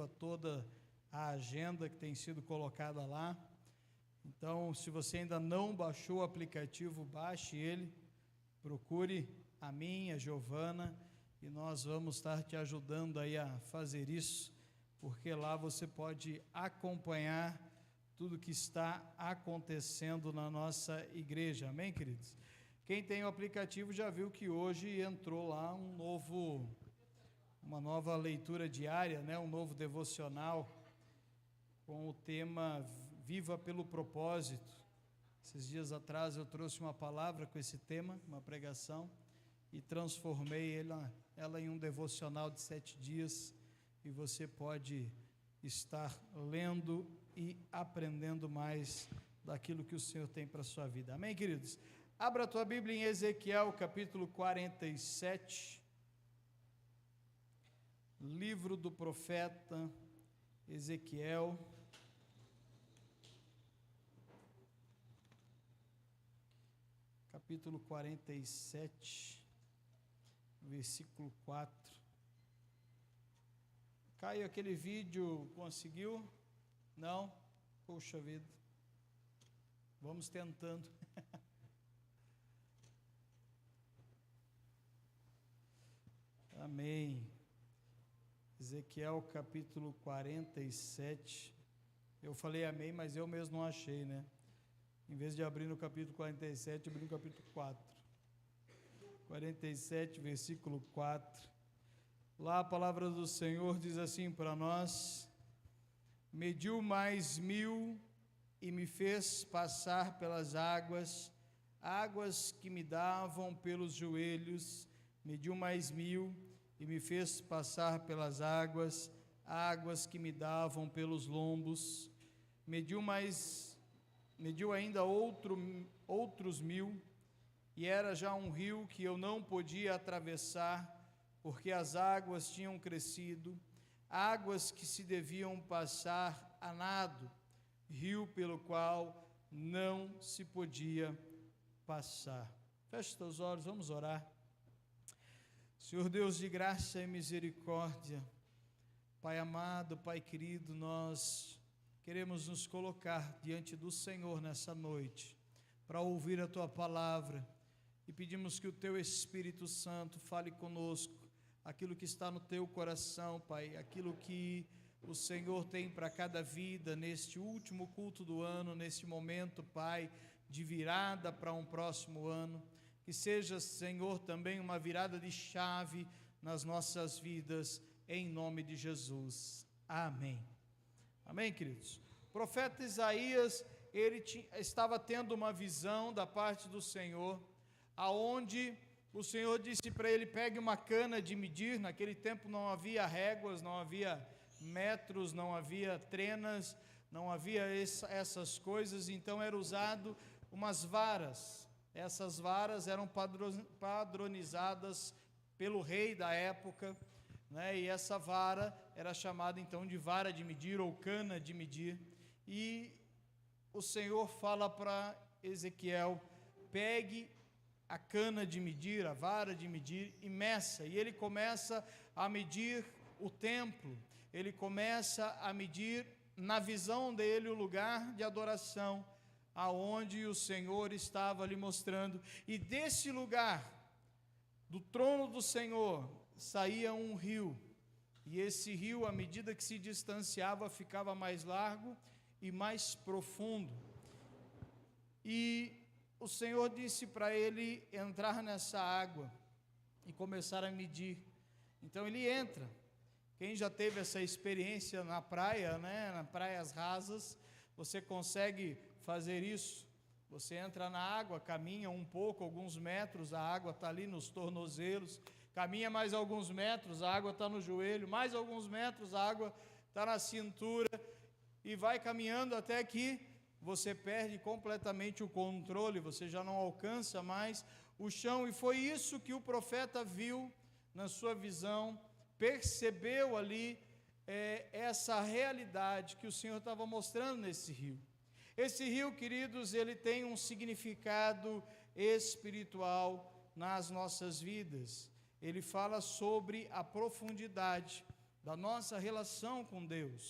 receba toda a agenda que tem sido colocada lá. Então, se você ainda não baixou o aplicativo, baixe ele, procure a mim, a Giovana, e nós vamos estar te ajudando aí a fazer isso, porque lá você pode acompanhar tudo que está acontecendo na nossa igreja, amém, queridos? Quem tem o aplicativo já viu que hoje entrou lá uma nova leitura diária, né? Um novo devocional, com o tema Viva pelo Propósito. Esses dias atrás eu trouxe uma palavra com esse tema, uma pregação, e transformei ela em um devocional de 7 dias, e você pode estar lendo e aprendendo mais daquilo que o Senhor tem para a sua vida, amém, queridos? Abra a tua Bíblia em Ezequiel, capítulo 47, livro do profeta Ezequiel, capítulo 47, versículo 4. Caio, aquele vídeo conseguiu? Não? Puxa vida. Vamos tentando. Amém. Ezequiel capítulo 47. Eu falei amém, mas eu mesmo não achei, né? Em vez de abrir no capítulo 47, eu abri no capítulo 4. 47, versículo 4. Lá a palavra do Senhor diz assim para nós: mediu mais 1000 e me fez passar pelas águas, águas que me davam pelos joelhos. Mediu mais 1000 e me fez passar pelas águas, águas que me davam pelos lombos. Mediu ainda outros 1000, e era já um rio que eu não podia atravessar, porque as águas tinham crescido, águas que se deviam passar a nado, rio pelo qual não se podia passar. Feche teus olhos, vamos orar. Senhor Deus de graça e misericórdia, Pai amado, Pai querido, nós queremos nos colocar diante do Senhor nessa noite, para ouvir a Tua palavra, e pedimos que o Teu Espírito Santo fale conosco, aquilo que está no Teu coração, Pai, aquilo que o Senhor tem para cada vida, neste último culto do ano, neste momento, Pai, de virada para um próximo ano. Que seja, Senhor, também uma virada de chave nas nossas vidas, em nome de Jesus. Amém. Amém, queridos? O profeta Isaías, ele estava tendo uma visão da parte do Senhor, aonde o Senhor disse para ele: pegue uma cana de medir. Naquele tempo não havia réguas, não havia metros, não havia trenas, não havia essas coisas, então era usado umas varas. Essas varas eram padronizadas pelo rei da época, né? E essa vara era chamada então de vara de medir ou cana de medir. E o Senhor fala para Ezequiel: pegue a cana de medir, a vara de medir, e meça. E ele começa a medir o templo, ele começa a medir na visão dele o lugar de adoração, aonde o Senhor estava lhe mostrando, e desse lugar, do trono do Senhor, saía um rio, e esse rio, à medida que se distanciava, ficava mais largo e mais profundo, e o Senhor disse para ele entrar nessa água, e começar a medir. Então ele entra. Quem já teve essa experiência na praia, né, nas praias rasas, você consegue fazer isso. Você entra na água, caminha um pouco, alguns metros, a água está ali nos tornozelos, caminha mais alguns metros, a água está no joelho, mais alguns metros, a água está na cintura, e vai caminhando até que você perde completamente o controle, você já não alcança mais o chão. E foi isso que o profeta viu na sua visão, percebeu ali essa realidade que o Senhor estava mostrando nesse rio. Esse rio, queridos, ele tem um significado espiritual nas nossas vidas. Ele fala sobre a profundidade da nossa relação com Deus,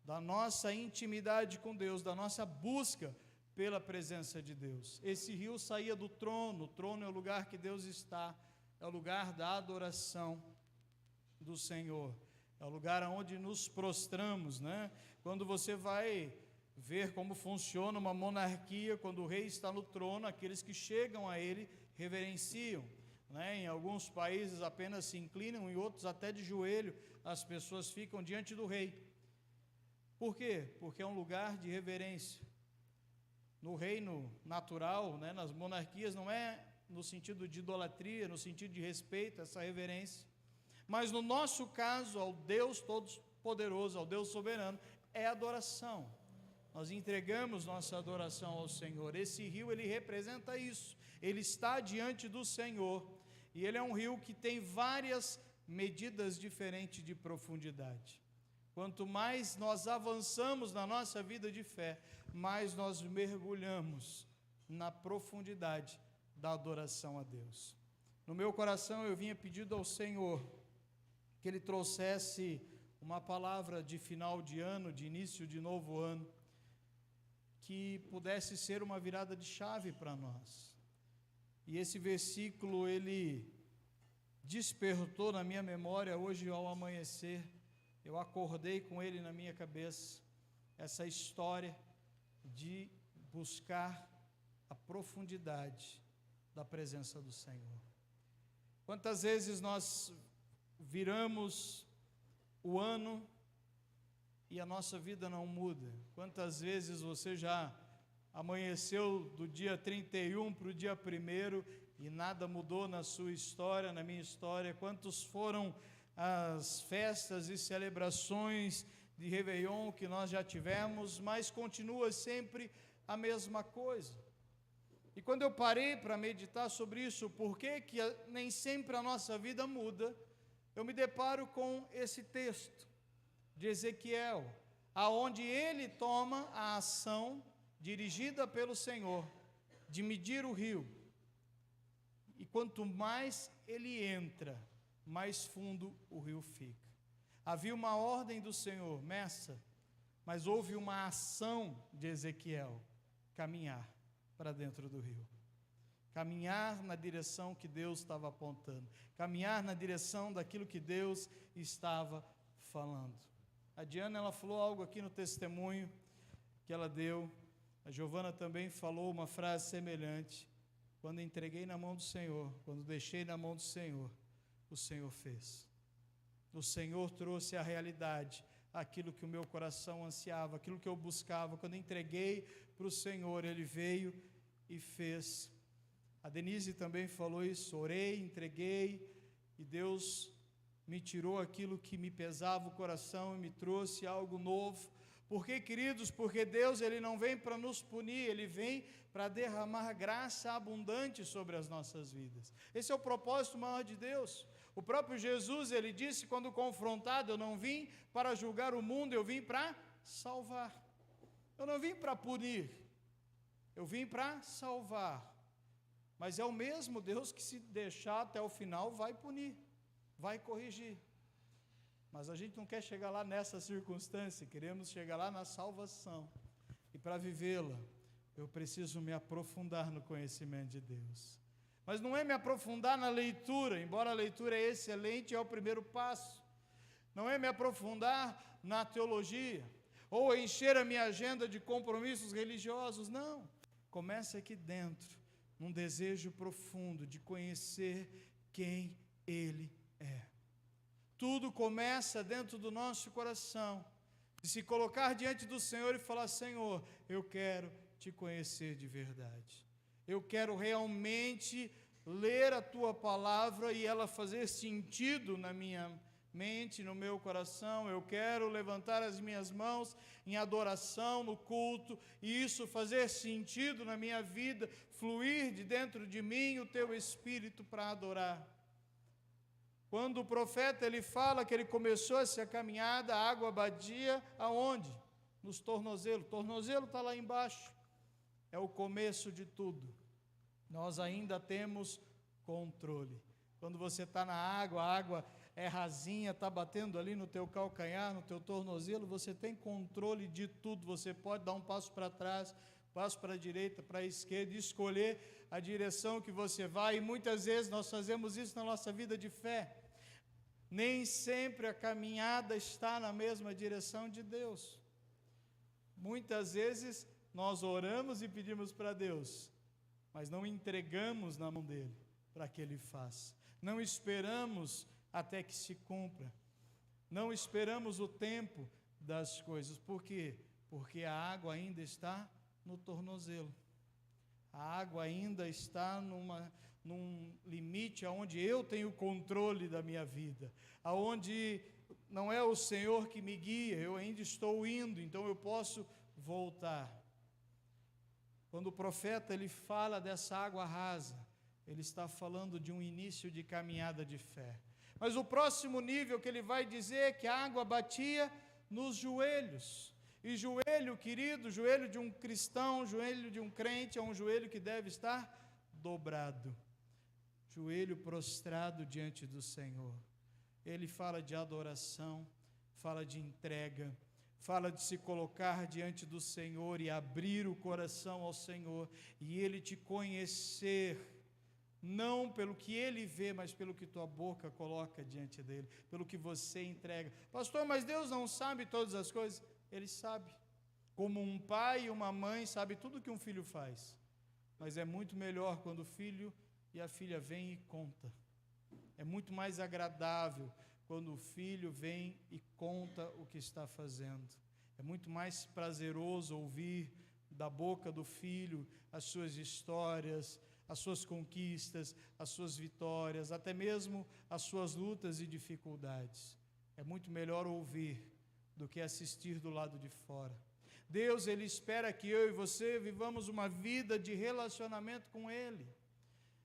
da nossa intimidade com Deus, da nossa busca pela presença de Deus. Esse rio saía do trono. O trono é o lugar que Deus está, é o lugar da adoração do Senhor, é o lugar onde nos prostramos, né? Quando você vai ver como funciona uma monarquia, quando o rei está no trono, aqueles que chegam a ele reverenciam, né? Em alguns países apenas se inclinam, em outros até de joelho as pessoas ficam diante do rei. Por quê? Porque é um lugar de reverência. No reino natural, né, nas monarquias, não é no sentido de idolatria, no sentido de respeito, essa reverência. Mas no nosso caso, ao Deus Todo-Poderoso, ao Deus Soberano, é adoração. Nós entregamos nossa adoração ao Senhor. Esse rio, ele representa isso. Ele está diante do Senhor. E ele é um rio que tem várias medidas diferentes de profundidade. Quanto mais nós avançamos na nossa vida de fé, mais nós mergulhamos na profundidade da adoração a Deus. No meu coração eu vinha pedindo ao Senhor que Ele trouxesse uma palavra de final de ano, de início de novo ano, que pudesse ser uma virada de chave para nós. E esse versículo, ele despertou na minha memória hoje ao amanhecer. Eu acordei com ele na minha cabeça, essa história de buscar a profundidade da presença do Senhor. Quantas vezes nós viramos o ano e a nossa vida não muda? Quantas vezes você já amanheceu do dia 31 para o dia 1º e nada mudou na sua história, na minha história? Quantos foram as festas e celebrações de Réveillon que nós já tivemos, mas continua sempre a mesma coisa. E quando eu parei para meditar sobre isso, por que nem sempre a nossa vida muda, eu me deparo com esse texto de Ezequiel, aonde ele toma a ação dirigida pelo Senhor de medir o rio. E quanto mais ele entra, mais fundo o rio fica. Havia uma ordem do Senhor, meça, mas houve uma ação de Ezequiel, caminhar para dentro do rio. Caminhar na direção que Deus estava apontando. Caminhar na direção daquilo que Deus estava falando. A Diana, ela falou algo aqui no testemunho que ela deu. A Giovana também falou uma frase semelhante. Quando entreguei na mão do Senhor, quando deixei na mão do Senhor, o Senhor fez. O Senhor trouxe à realidade aquilo que o meu coração ansiava, aquilo que eu buscava. Quando entreguei para o Senhor, Ele veio e fez. A Denise também falou isso, orei, entreguei, e Deus me tirou aquilo que me pesava o coração e me trouxe algo novo. Por quê, queridos? Porque Deus, Ele não vem para nos punir, Ele vem para derramar graça abundante sobre as nossas vidas. Esse é o propósito maior de Deus. O próprio Jesus, Ele disse, quando confrontado, eu não vim para julgar o mundo, eu vim para salvar. Eu não vim para punir, eu vim para salvar. Mas é o mesmo Deus que, se deixar até o final, vai punir, vai corrigir. Mas a gente não quer chegar lá nessa circunstância, queremos chegar lá na salvação. E para vivê-la, eu preciso me aprofundar no conhecimento de Deus. Mas não é me aprofundar na leitura, embora a leitura é excelente, é o primeiro passo. Não é me aprofundar na teologia, ou encher a minha agenda de compromissos religiosos, não. Começa aqui dentro, num desejo profundo de conhecer quem Ele é. Tudo começa dentro do nosso coração, de se colocar diante do Senhor e falar: Senhor, eu quero te conhecer de verdade. Eu quero realmente ler a Tua palavra e ela fazer sentido na minha mente, no meu coração. Eu quero levantar as minhas mãos em adoração, no culto, e isso fazer sentido na minha vida, fluir de dentro de mim o Teu Espírito para adorar. Quando o profeta ele fala que ele começou essa caminhada, a água batia aonde? Nos tornozelos. O tornozelo está lá embaixo. É o começo de tudo. Nós ainda temos controle. Quando você está na água, a água é rasinha, está batendo ali no teu calcanhar, no teu tornozelo, você tem controle de tudo, você pode dar um passo para trás, passo para a direita, para a esquerda, escolher a direção que você vai, e muitas vezes nós fazemos isso na nossa vida de fé. Nem sempre a caminhada está na mesma direção de Deus. Muitas vezes nós oramos e pedimos para Deus, mas não entregamos na mão dele para que ele faça. Não esperamos até que se cumpra. Não esperamos o tempo das coisas. Por quê? Porque a água ainda está no tornozelo. A água ainda está num limite onde eu tenho controle da minha vida, aonde não é o Senhor que me guia, eu ainda estou indo, então eu posso voltar. Quando o profeta ele fala dessa água rasa, ele está falando de um início de caminhada de fé. Mas o próximo nível que ele vai dizer é que a água batia nos joelhos. E joelho, querido, joelho de um cristão, joelho de um crente, é um joelho que deve estar dobrado. Joelho prostrado diante do Senhor. Ele fala de adoração, fala de entrega, fala de se colocar diante do Senhor e abrir o coração ao Senhor, e Ele te conhecer, não pelo que Ele vê, mas pelo que tua boca coloca diante dEle, pelo que você entrega. Pastor, mas Deus não sabe todas as coisas? Ele sabe. Como um pai e uma mãe sabe tudo que um filho faz, mas é muito melhor quando o filho e a filha vêm e conta. É muito mais agradável quando o filho vem e conta o que está fazendo. É muito mais prazeroso ouvir da boca do filho as suas histórias, as suas conquistas, as suas vitórias, até mesmo as suas lutas e dificuldades. É muito melhor ouvir do que assistir do lado de fora. Deus, Ele espera que eu e você vivamos uma vida de relacionamento com Ele,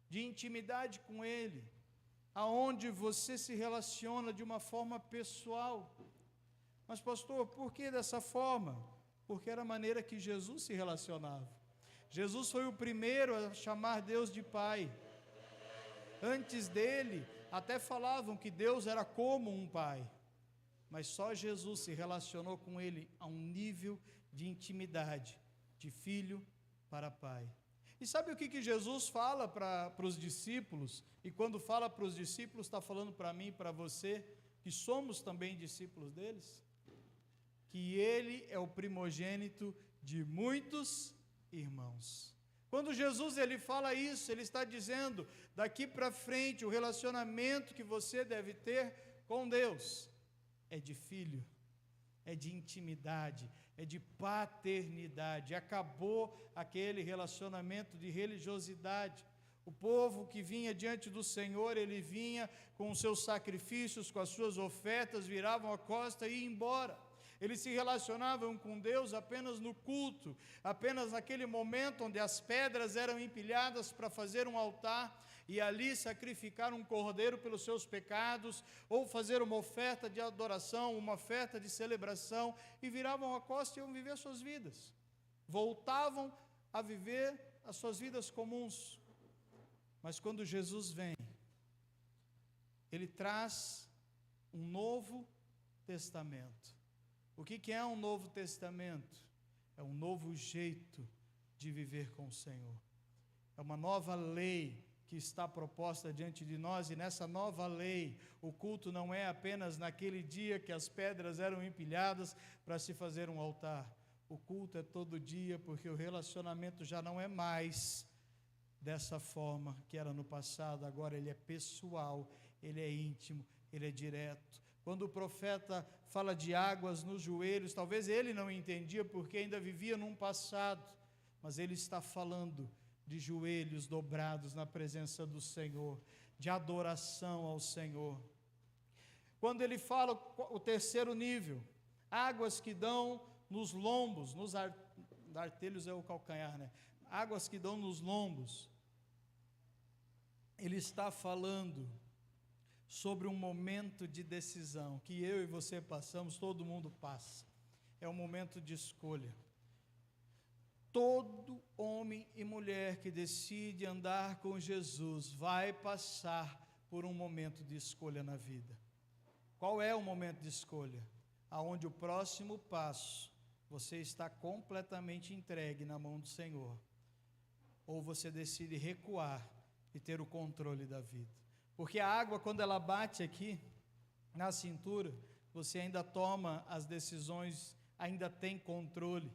de intimidade com Ele, aonde você se relaciona de uma forma pessoal. Mas pastor, por que dessa forma? Porque era a maneira que Jesus se relacionava. Jesus foi o primeiro a chamar Deus de Pai. Antes dele, até falavam que Deus era como um pai, mas só Jesus se relacionou com ele a um nível de intimidade, de filho para pai. E sabe o que Jesus fala para os discípulos? E quando fala para os discípulos, está falando para mim e para você, que somos também discípulos deles? Que ele é o primogênito de muitos irmãos. Quando Jesus ele fala isso, ele está dizendo, daqui para frente, o relacionamento que você deve ter com Deus é de filho, é de intimidade, é de paternidade. Acabou aquele relacionamento de religiosidade. O povo que vinha diante do Senhor, ele vinha com os seus sacrifícios, com as suas ofertas, viravam a costa e iam embora. Eles se relacionavam com Deus apenas no culto, apenas naquele momento onde as pedras eram empilhadas para fazer um altar e ali sacrificar um cordeiro pelos seus pecados, ou fazer uma oferta de adoração, uma oferta de celebração, e viravam a costa e iam viver suas vidas. Voltavam a viver as suas vidas comuns. Mas quando Jesus vem, Ele traz um novo testamento. O que é um novo testamento? É um novo jeito de viver com o Senhor. É uma nova lei que está proposta diante de nós, e nessa nova lei, o culto não é apenas naquele dia que as pedras eram empilhadas para se fazer um altar. O culto é todo dia, porque o relacionamento já não é mais dessa forma que era no passado, agora ele é pessoal, ele é íntimo, ele é direto. Quando o profeta fala de águas nos joelhos, talvez ele não entendia porque ainda vivia num passado, mas ele está falando de joelhos dobrados na presença do Senhor, de adoração ao Senhor. Quando ele fala o terceiro nível, águas que dão nos lombos, artelhos é o calcanhar, né? Águas que dão nos lombos, ele está falando sobre um momento de decisão, que eu e você passamos, todo mundo passa, é um momento de escolha. Todo homem e mulher que decide andar com Jesus vai passar por um momento de escolha na vida. Qual é o momento de escolha? Aonde o próximo passo você está completamente entregue na mão do Senhor, ou você decide recuar e ter o controle da vida. Porque a água, quando ela bate aqui na cintura, você ainda toma as decisões, ainda tem controle.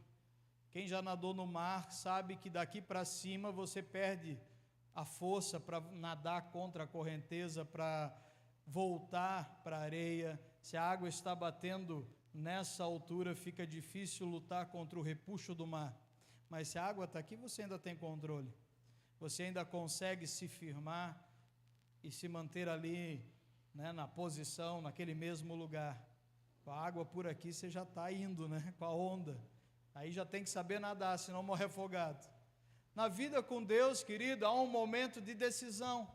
Quem já nadou no mar sabe que daqui para cima você perde a força para nadar contra a correnteza, para voltar para a areia. Se a água está batendo nessa altura, fica difícil lutar contra o repuxo do mar. Mas se a água está aqui, você ainda tem controle. Você ainda consegue se firmar e se manter ali, né, na posição, naquele mesmo lugar. Com a água por aqui, você já está indo, né, com a onda. Aí já tem que saber nadar, senão morre afogado. Na vida com Deus, querido, há um momento de decisão,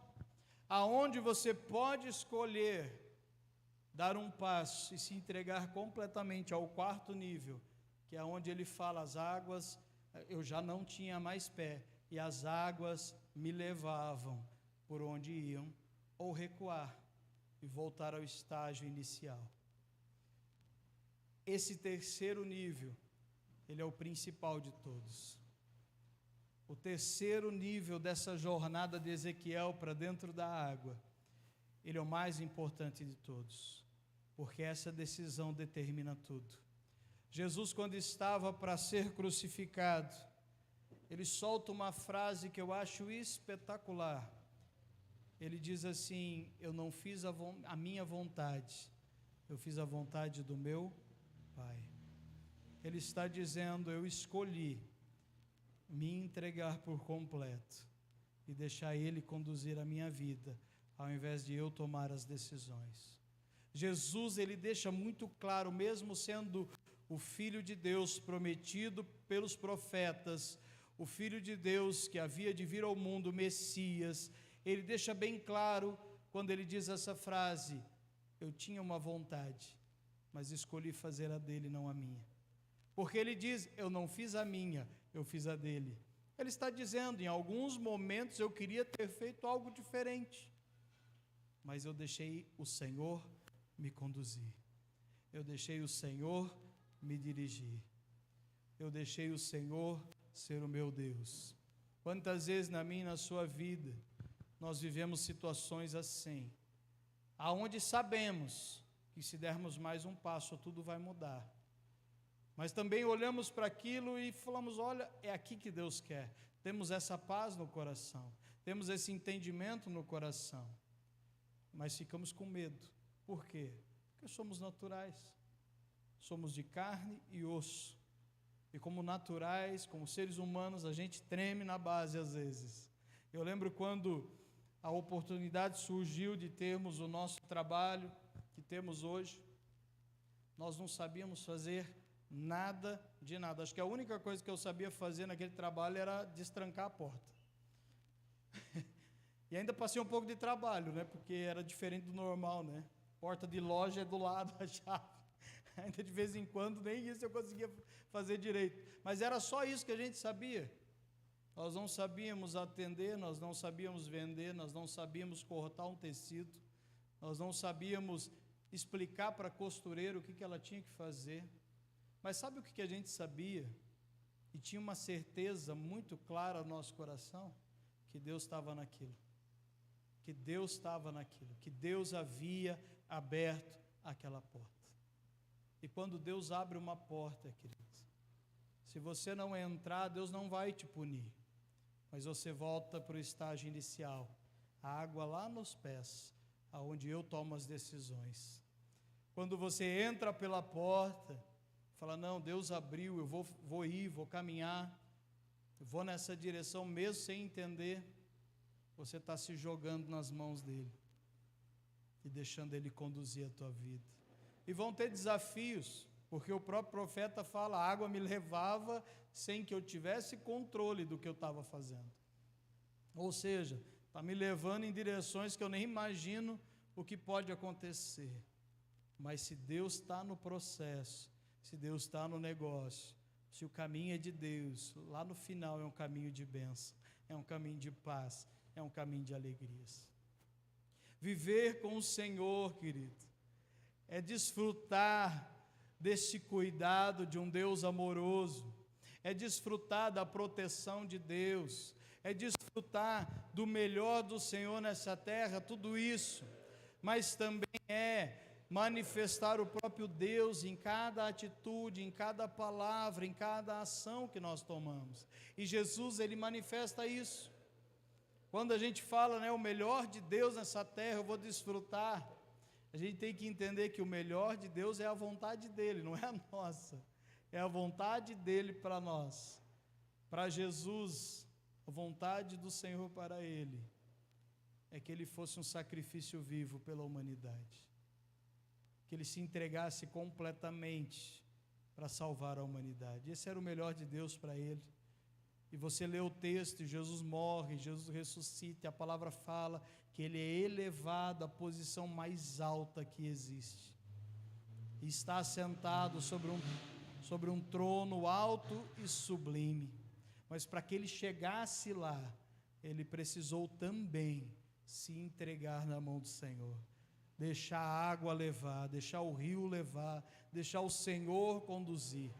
aonde você pode escolher dar um passo e se entregar completamente ao quarto nível, que é onde ele fala, as águas, eu já não tinha mais pé, e as águas me levavam por onde iam, ou recuar e voltar ao estágio inicial. Esse terceiro nível, ele é o principal de todos. O terceiro nível dessa jornada de Ezequiel para dentro da água, ele é o mais importante de todos, porque essa decisão determina tudo. Jesus, quando estava para ser crucificado, ele solta uma frase que eu acho espetacular. Ele diz assim: eu não fiz a minha vontade, eu fiz a vontade do meu Pai. Ele está dizendo, eu escolhi me entregar por completo e deixar Ele conduzir a minha vida, ao invés de eu tomar as decisões. Jesus, ele deixa muito claro, mesmo sendo o Filho de Deus prometido pelos profetas, o Filho de Deus que havia de vir ao mundo, o Messias, ele deixa bem claro quando ele diz essa frase: eu tinha uma vontade, mas escolhi fazer a dele, não a minha. Porque ele diz, eu não fiz a minha, eu fiz a dele. Ele está dizendo, em alguns momentos eu queria ter feito algo diferente, mas eu deixei o Senhor me conduzir. Eu deixei o Senhor me dirigir. Eu deixei o Senhor ser o meu Deus. Quantas vezes na minha e na sua vida nós vivemos situações assim, aonde sabemos que se dermos mais um passo tudo vai mudar, mas também olhamos para aquilo e falamos, olha, é aqui que Deus quer. Temos essa paz no coração, temos esse entendimento no coração, mas ficamos com medo. Por quê? Porque somos naturais, somos de carne e osso, e como naturais, como seres humanos, a gente treme na base às vezes. Eu lembro quando a oportunidade surgiu de termos o nosso trabalho que temos hoje, nós não sabíamos fazer nada de nada. Acho que a única coisa que eu sabia fazer naquele trabalho era destrancar a porta. E ainda passei um pouco de trabalho, né? Porque era diferente do normal, né? Porta de loja é do lado da chave. Ainda de vez em quando, nem isso eu conseguia fazer direito. Mas era só isso que a gente sabia. Nós não sabíamos atender, nós não sabíamos vender, nós não sabíamos cortar um tecido, nós não sabíamos explicar para a costureira o que ela tinha que fazer. Mas sabe o que a gente sabia? E tinha uma certeza muito clara no nosso coração? Que Deus estava naquilo. Que Deus estava naquilo. Que Deus havia aberto aquela porta. E quando Deus abre uma porta, queridos, se você não entrar, Deus não vai te punir. Mas você volta para o estágio inicial. A água lá nos pés, aonde eu tomo as decisões. Quando você entra pela porta, fala, não, Deus abriu, eu vou ir, vou caminhar, vou nessa direção mesmo sem entender, você está se jogando nas mãos dele e deixando ele conduzir a tua vida. E vão ter desafios, porque o próprio profeta fala, a água me levava sem que eu tivesse controle do que eu estava fazendo. Ou seja, está me levando em direções que eu nem imagino o que pode acontecer. Mas se Deus está no processo, se Deus está no negócio, se o caminho é de Deus, lá no final é um caminho de bênção, é um caminho de paz, é um caminho de alegrias. Viver com o Senhor, querido, é desfrutar desse cuidado de um Deus amoroso, é desfrutar da proteção de Deus, é desfrutar do melhor do Senhor nessa terra, tudo isso, mas também é manifestar o próprio Deus em cada atitude, em cada palavra, em cada ação que nós tomamos. E Jesus, ele manifesta isso. Quando a gente fala, né, o melhor de Deus nessa terra, eu vou desfrutar. A gente tem que entender que o melhor de Deus é a vontade dele, não é a nossa. É a vontade dele para nós. Para Jesus, a vontade do Senhor para ele é que ele fosse um sacrifício vivo pela humanidade, que ele se entregasse completamente para salvar a humanidade. Esse era o melhor de Deus para ele. E você lê o texto, Jesus morre, Jesus ressuscita, e a palavra fala que ele é elevado à posição mais alta que existe, e está sentado sobre um trono alto e sublime. Mas para que ele chegasse lá, ele precisou também se entregar na mão do Senhor, deixar a água levar, deixar o rio levar, deixar o Senhor conduzir.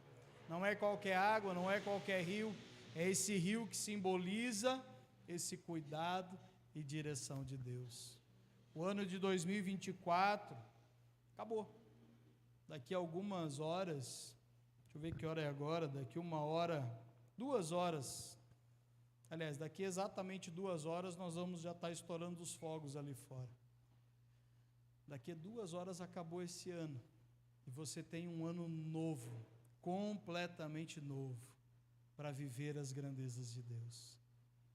Não é qualquer água, não é qualquer rio, é esse rio que simboliza esse cuidado e direção de Deus. O ano de 2024 acabou. Daqui a algumas horas, deixa eu ver que hora é agora, daqui 2 horas, aliás, daqui exatamente 2 horas nós vamos já estar estourando os fogos ali fora. Daqui a 2 horas acabou esse ano, e você tem um ano novo, completamente novo, para viver as grandezas de Deus,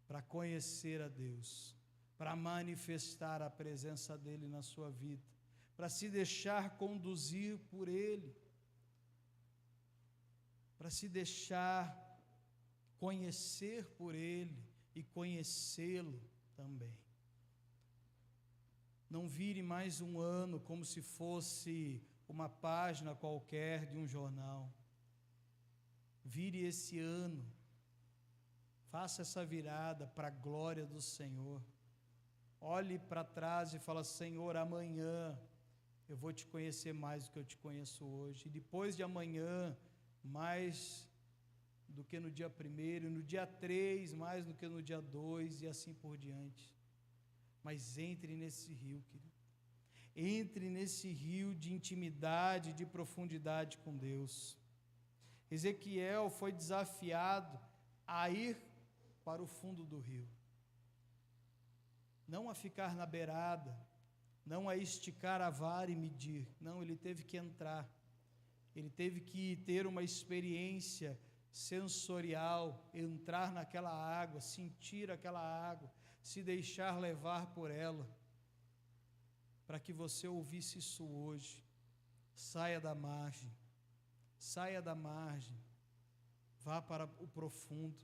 para conhecer a Deus, para manifestar a presença dEle na sua vida, para se deixar conduzir por Ele, para se deixar conhecer por Ele e conhecê-lo também. Não vire mais um ano como se fosse uma página qualquer de um jornal. Vire esse ano, faça essa virada para a glória do Senhor. Olhe para trás e fala: Senhor, amanhã eu vou te conhecer mais do que eu te conheço hoje, e depois de amanhã, mais do que no dia 1º, no dia 3, mais do que no dia 2, e assim por diante. Mas entre nesse rio, querido. Entre nesse rio de intimidade, de profundidade com Deus. Ezequiel foi desafiado a ir para o fundo do rio, não a ficar na beirada, não a esticar a vara e medir, não, ele teve que entrar, ele teve que ter uma experiência sensorial, entrar naquela água, sentir aquela água, se deixar levar por ela, para que você ouvisse isso hoje. Saia da margem, vá para o profundo,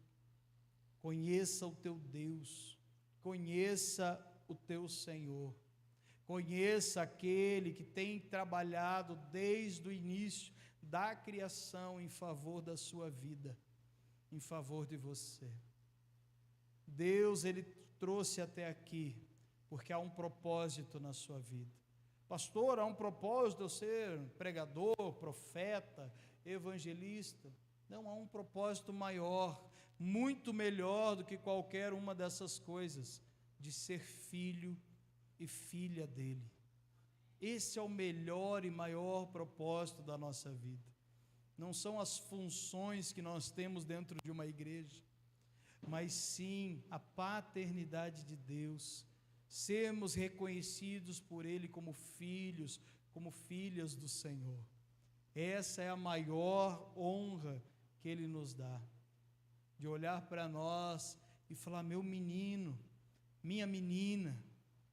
conheça o teu Deus, conheça o teu Senhor, conheça aquele que tem trabalhado desde o início da criação em favor da sua vida, em favor de você. Deus, Ele trouxe até aqui, porque há um propósito na sua vida. Pastor, há um propósito eu ser pregador, profeta, evangelista? Não, há um propósito maior, muito melhor do que qualquer uma dessas coisas, de ser filho e filha dEle. Esse é o melhor e maior propósito da nossa vida. Não são as funções que nós temos dentro de uma igreja, mas sim a paternidade de Deus, sermos reconhecidos por Ele como filhos, como filhas do Senhor. Essa é a maior honra que Ele nos dá, de olhar para nós e falar: meu menino, minha menina,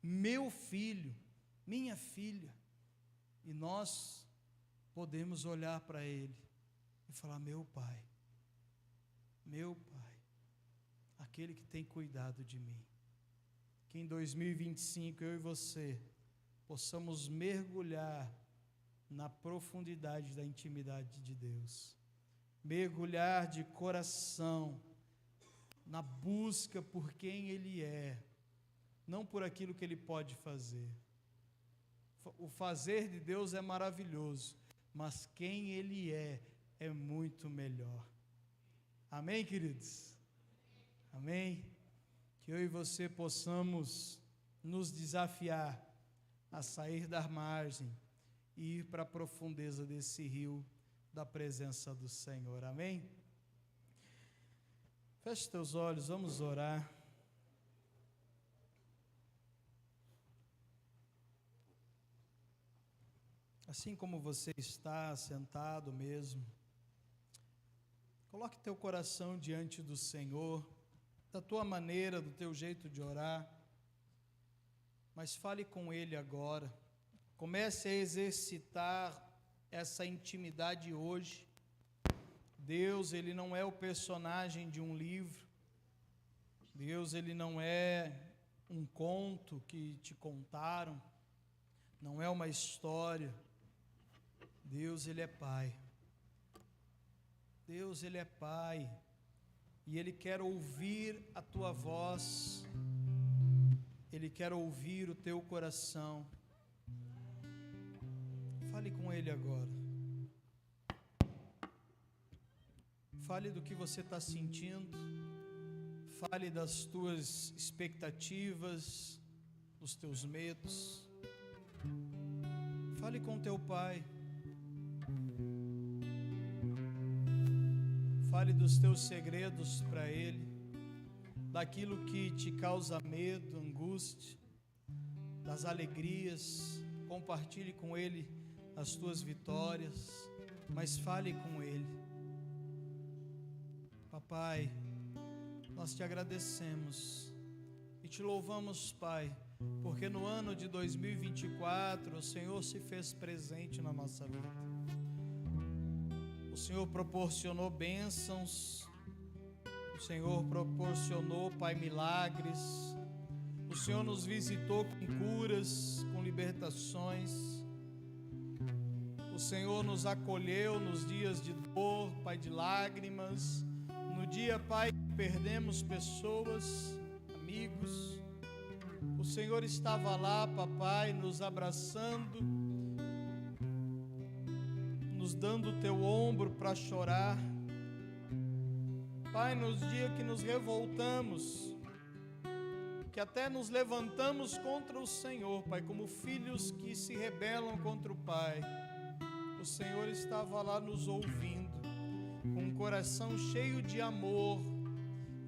meu filho, minha filha. E nós podemos olhar para Ele e falar: meu Pai, aquele que tem cuidado de mim. Que em 2025 eu e você possamos mergulhar na profundidade da intimidade de Deus, mergulhar de coração na busca por quem Ele é, não por aquilo que Ele pode fazer. o fazer de Deus é maravilhoso, mas quem Ele é muito melhor. Amém, queridos? Amém? Que eu e você possamos nos desafiar a sair da margem e ir para a profundeza desse rio da presença do Senhor. Amém? Feche teus olhos, vamos orar. Assim como você está sentado mesmo, coloque teu coração diante do Senhor, da tua maneira, do teu jeito de orar, mas fale com Ele agora. Comece a exercitar essa intimidade hoje. Deus, Ele não é o personagem de um livro. Deus, Ele não é um conto que te contaram. Não é uma história. Deus, Ele é Pai. Deus, Ele é Pai. E Ele quer ouvir a tua voz. Ele quer ouvir o teu coração. Fale com Ele agora. Fale do que você está sentindo. Fale das tuas expectativas, dos teus medos. Fale com teu Pai. Fale dos teus segredos para Ele, daquilo que te causa medo, angústia, das alegrias. Compartilhe com Ele as tuas vitórias, mas fale com Ele. Papai, nós te agradecemos e te louvamos, Pai, porque no ano de 2024 o Senhor se fez presente na nossa vida. O Senhor proporcionou bênçãos, o Senhor proporcionou, Pai, milagres, o Senhor nos visitou com curas, com libertações, o Senhor nos acolheu nos dias de dor, Pai, de lágrimas, no dia, Pai, que perdemos pessoas, amigos. O Senhor estava lá, Papai, nos abraçando, nos dando o teu ombro para chorar. Pai, nos dias que nos revoltamos, que até nos levantamos contra o Senhor, Pai, como filhos que se rebelam contra o Pai, o Senhor estava lá nos ouvindo, com um coração cheio de amor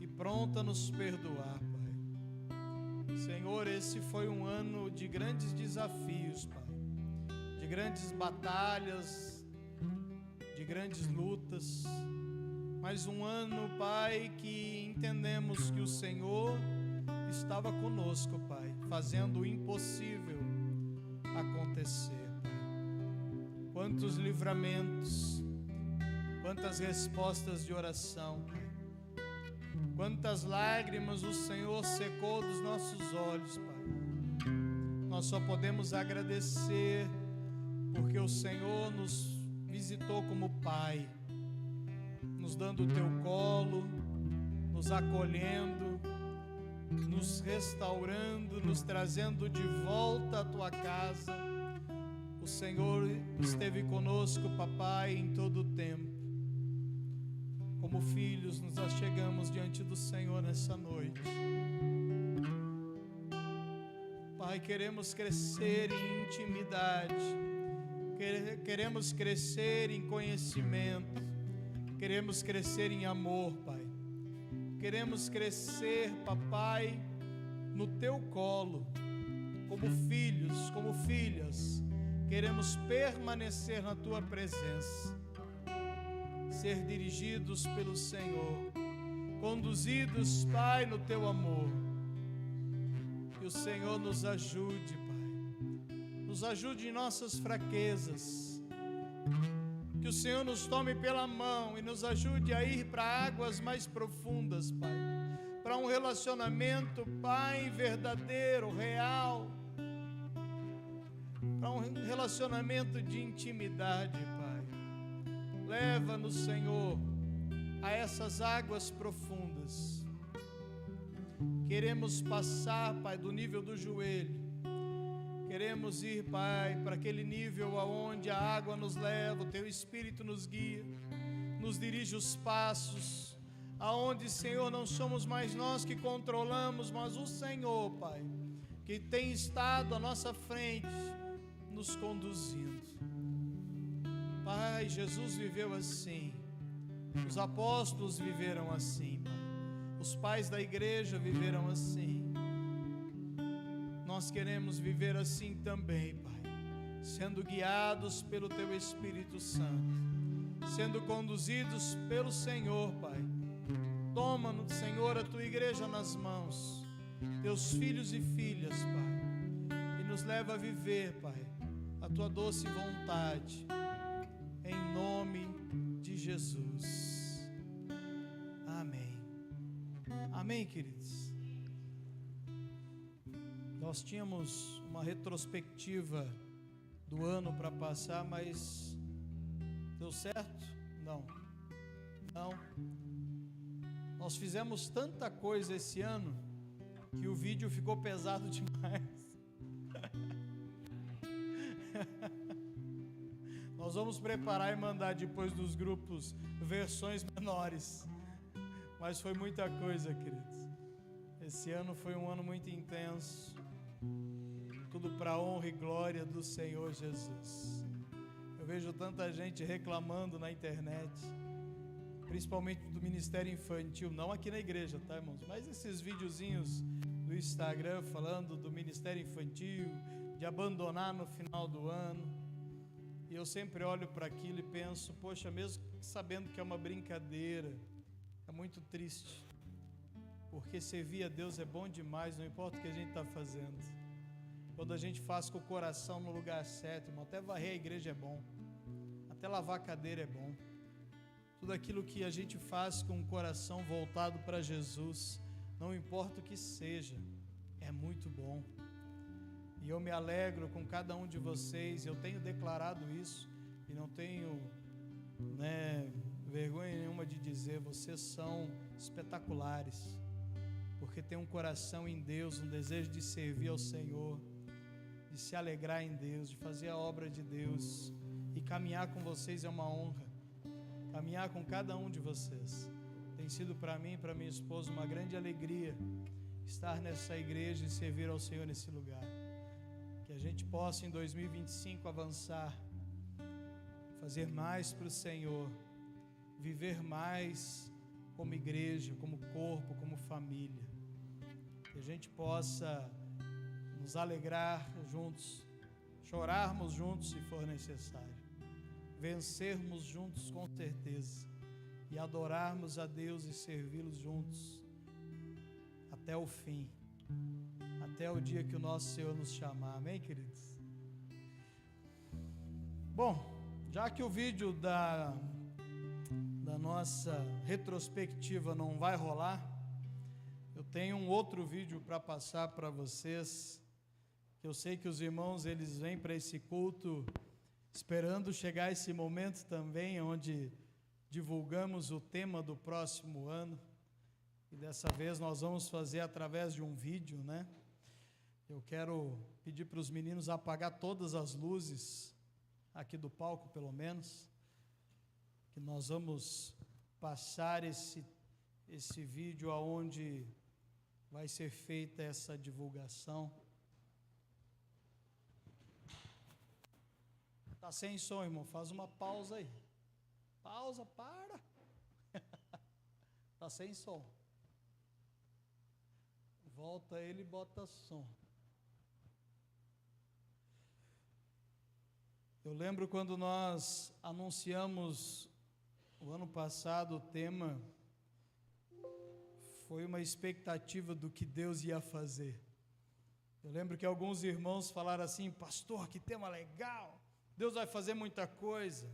e pronto a nos perdoar, Pai. Senhor, esse foi um ano de grandes desafios, Pai, de grandes batalhas, de grandes lutas, mas um ano, Pai, que entendemos que o Senhor estava conosco, Pai, fazendo o impossível acontecer, Pai. Quantos livramentos, quantas respostas de oração, Pai. Quantas lágrimas o Senhor secou dos nossos olhos, Pai. Nós só podemos agradecer, porque o Senhor nos visitou como Pai, nos dando o teu colo, nos acolhendo, nos restaurando, nos trazendo de volta à tua casa. O Senhor esteve conosco, Papai, em todo o tempo. Como filhos, nos achegamos diante do Senhor nessa noite. Pai, queremos crescer em intimidade, queremos crescer em conhecimento, queremos crescer em amor, Pai. Queremos crescer, Papai, no Teu colo, como filhos, como filhas. Queremos permanecer na Tua presença, ser dirigidos pelo Senhor, conduzidos, Pai, no Teu amor. Que o Senhor nos ajude, Pai, nos ajude em nossas fraquezas, que o Senhor nos tome pela mão e nos ajude a ir para águas mais profundas, Pai, para um relacionamento, Pai, verdadeiro, real, para um relacionamento de intimidade, Pai. Leva-nos, Senhor, a essas águas profundas. Queremos passar, Pai, do nível do joelho. Queremos ir, Pai, para aquele nível aonde a água nos leva, o Teu Espírito nos guia, nos dirige os passos, aonde, Senhor, não somos mais nós que controlamos, mas o Senhor, Pai, que tem estado à nossa frente, nos conduzindo. Pai, Jesus viveu assim, os apóstolos viveram assim, Pai. Os pais da igreja viveram assim. Nós queremos viver assim também, Pai, sendo guiados pelo Teu Espírito Santo, sendo conduzidos pelo Senhor, Pai. Toma-nos, Senhor, a Tua igreja nas mãos, Teus filhos e filhas, Pai, e nos leva a viver, Pai, a Tua doce vontade, em nome de Jesus. Amém. Amém, queridos. Nós tínhamos uma retrospectiva do ano para passar, mas deu certo? Não. Nós fizemos tanta coisa esse ano que o vídeo ficou pesado demais. Nós vamos preparar e mandar depois dos grupos versões menores. Mas foi muita coisa, queridos. Esse ano foi um ano muito intenso. Tudo para a honra e glória do Senhor Jesus. Eu vejo tanta gente reclamando na internet, principalmente do Ministério Infantil, não aqui na igreja, tá, irmãos? Mas esses videozinhos do Instagram falando do Ministério Infantil, de abandonar no final do ano. E eu sempre olho para aquilo e penso, poxa, mesmo sabendo que é uma brincadeira, é muito triste. Porque servir a Deus é bom demais, não importa o que a gente está fazendo. Quando a gente faz com o coração no lugar certo, irmão, até varrer a igreja é bom, até lavar a cadeira é bom. Tudo aquilo que a gente faz com o coração voltado para Jesus, não importa o que seja, é muito bom. E eu me alegro com cada um de vocês, eu tenho declarado isso, e não tenho vergonha nenhuma de dizer, vocês são espetaculares, porque tem um coração em Deus, um desejo de servir ao Senhor, de se alegrar em Deus, de fazer a obra de Deus, e caminhar com vocês é uma honra, caminhar com cada um de vocês, tem sido para mim e para minha esposa uma grande alegria, estar nessa igreja e servir ao Senhor nesse lugar, que a gente possa em 2025 avançar, fazer mais para o Senhor, viver mais como igreja, como corpo, como família, que a gente possa nos alegrar juntos, chorarmos juntos se for necessário, vencermos juntos com certeza, e adorarmos a Deus e servi-los juntos, até o fim, até o dia que o nosso Senhor nos chamar, amém, queridos? Bom, já que o vídeo da nossa retrospectiva não vai rolar, eu tenho um outro vídeo para passar para vocês, que eu sei que os irmãos, eles vêm para esse culto esperando chegar esse momento também, onde divulgamos o tema do próximo ano, e dessa vez nós vamos fazer através de um vídeo, né? Eu quero pedir para os meninos apagar todas as luzes, aqui do palco pelo menos, que nós vamos passar esse vídeo aonde vai ser feita essa divulgação. Tá sem som, irmão, faz uma pausa aí. Pausa, para. Tá sem som. Volta ele e bota som. Eu lembro quando nós anunciamos o ano passado o tema, foi uma expectativa do que Deus ia fazer. Eu lembro que alguns irmãos falaram assim, pastor, que tema legal, Deus vai fazer muita coisa.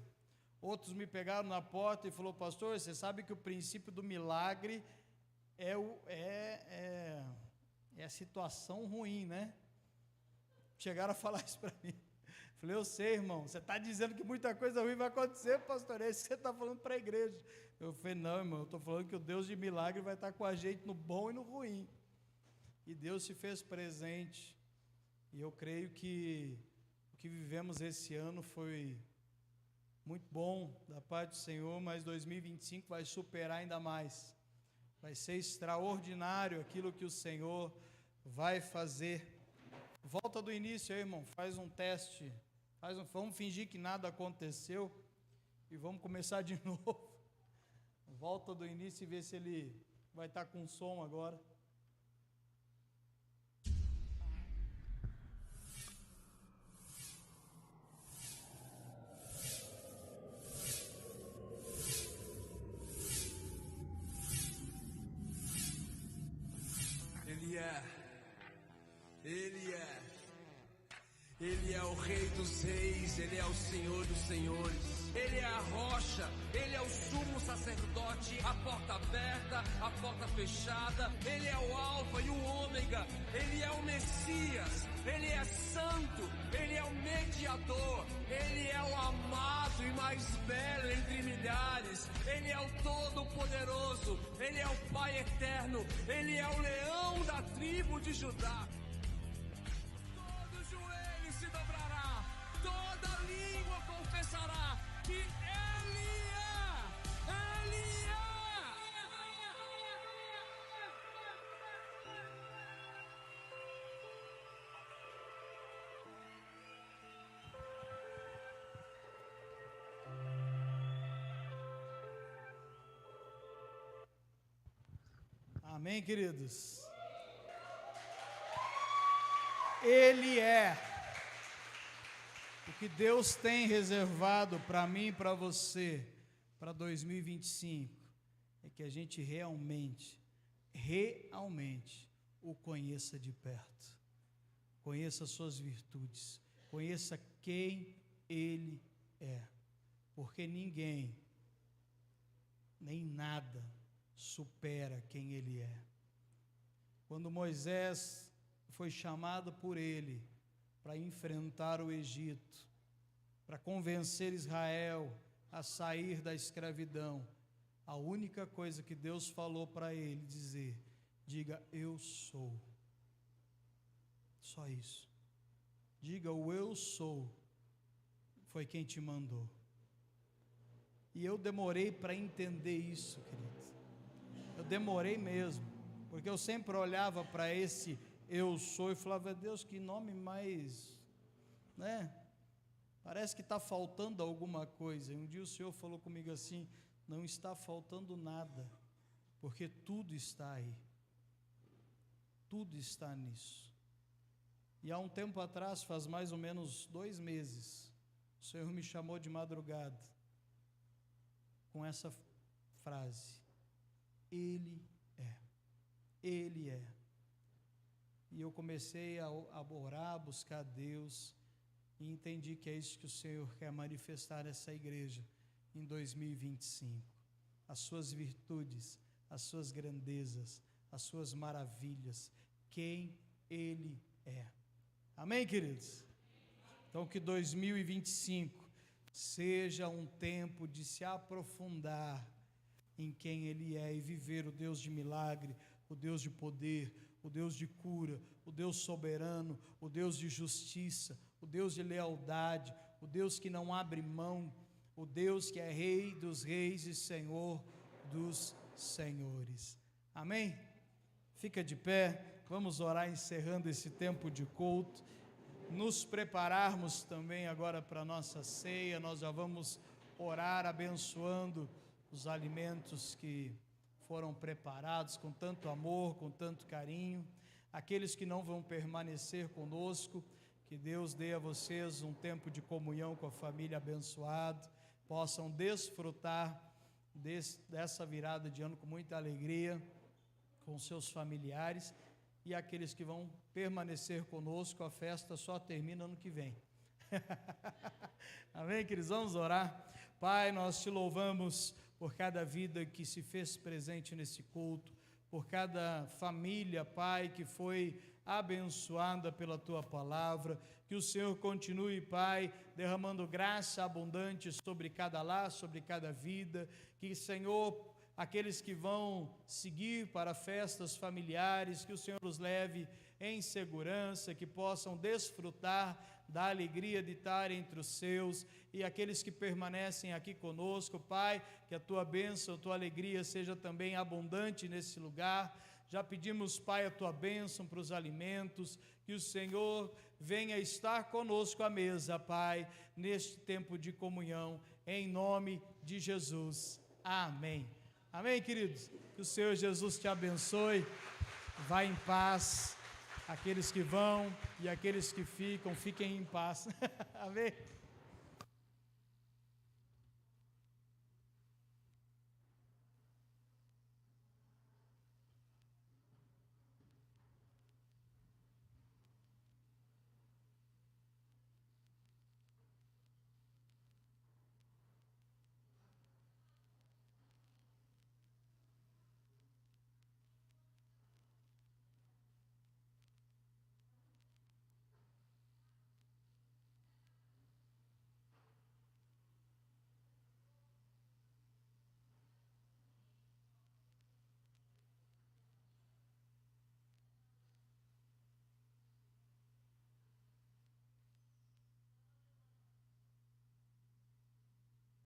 Outros me pegaram na porta e falaram, pastor, você sabe que o princípio do milagre é a situação ruim, né? Chegaram a falar isso para mim. Falei, eu sei, irmão, você está dizendo que muita coisa ruim vai acontecer, pastor, é isso que você está falando para a igreja. Eu falei, não, irmão, eu estou falando que o Deus de milagre vai estar com a gente no bom e no ruim. E Deus se fez presente, E eu creio que o que vivemos esse ano foi muito bom da parte do Senhor, mas 2025 vai superar ainda mais. Vai ser extraordinário aquilo que o Senhor vai fazer. Volta do início aí, irmão, faz um teste, vamos fingir que nada aconteceu e vamos começar de novo. Volta do início e vê se ele vai estar com som agora. Ele é o Rei dos Reis, Ele é o Senhor dos Senhores, Ele é a rocha, Ele é o sumo sacerdote, a porta aberta, a porta fechada, Ele é o Alfa e o Ômega, Ele é o Messias, Ele é santo, Ele é o mediador, Ele é o amado e mais belo entre milhares, Ele é o Todo-Poderoso, Ele é o Pai eterno, Ele é o leão da tribo de Judá. Toda língua confessará que Ele é. Amém, queridos? Ele é. O que Deus tem reservado para mim e para você, para 2025, é que a gente realmente o conheça de perto, conheça suas virtudes, conheça quem Ele é, porque ninguém, nem nada, supera quem Ele é. Quando Moisés foi chamado por Ele para enfrentar o Egito, para convencer Israel a sair da escravidão, a única coisa que Deus falou para ele dizer, diga, eu sou. Só isso. Diga, o eu sou foi quem te mandou. E eu demorei para entender isso, querido. Eu demorei mesmo, porque eu sempre olhava para esse eu sou e falava, Deus, que nome mais, né? Parece que está faltando alguma coisa. E um dia o Senhor falou comigo assim, não está faltando nada, porque tudo está aí. Tudo está nisso. E há um tempo atrás, faz mais ou menos 2 meses, o Senhor me chamou de madrugada, com essa frase, Ele é. Ele é. E eu comecei a orar, a buscar a Deus, e entendi que é isso que o Senhor quer manifestar nessa igreja em 2025. As suas virtudes, as suas grandezas, as suas maravilhas, quem Ele é. Amém, queridos? Então que 2025 seja um tempo de se aprofundar em quem Ele é e viver o Deus de milagre, o Deus de poder, o Deus de cura, o Deus soberano, o Deus de justiça, o Deus de lealdade, o Deus que não abre mão, o Deus que é Rei dos reis e Senhor dos senhores. Amém? Fica de pé, vamos orar encerrando esse tempo de culto, nos prepararmos também agora para a nossa ceia. Nós já vamos orar abençoando os alimentos que foram preparados com tanto amor, com tanto carinho. Aqueles que não vão permanecer conosco, que Deus dê a vocês um tempo de comunhão com a família abençoado, possam desfrutar dessa virada de ano com muita alegria, com seus familiares, e aqueles que vão permanecer conosco, a festa só termina ano que vem. Amém, queridos? Vamos orar. Pai, nós te louvamos por cada vida que se fez presente nesse culto, por cada família, Pai, que foi abençoada pela Tua palavra, que o Senhor continue, Pai, derramando graça abundante sobre cada lar, sobre cada vida, que, Senhor, aqueles que vão seguir para festas familiares, que o Senhor os leve em segurança, que possam desfrutar da alegria de estar entre os seus, e aqueles que permanecem aqui conosco, Pai, que a tua bênção, a tua alegria seja também abundante nesse lugar. Já pedimos, Pai, a tua bênção para os alimentos, que o Senhor venha estar conosco à mesa, Pai, neste tempo de comunhão, em nome de Jesus. Amém. Amém, queridos? Que o Senhor Jesus te abençoe. Vá em paz. Aqueles que vão e aqueles que ficam, fiquem em paz. Amém.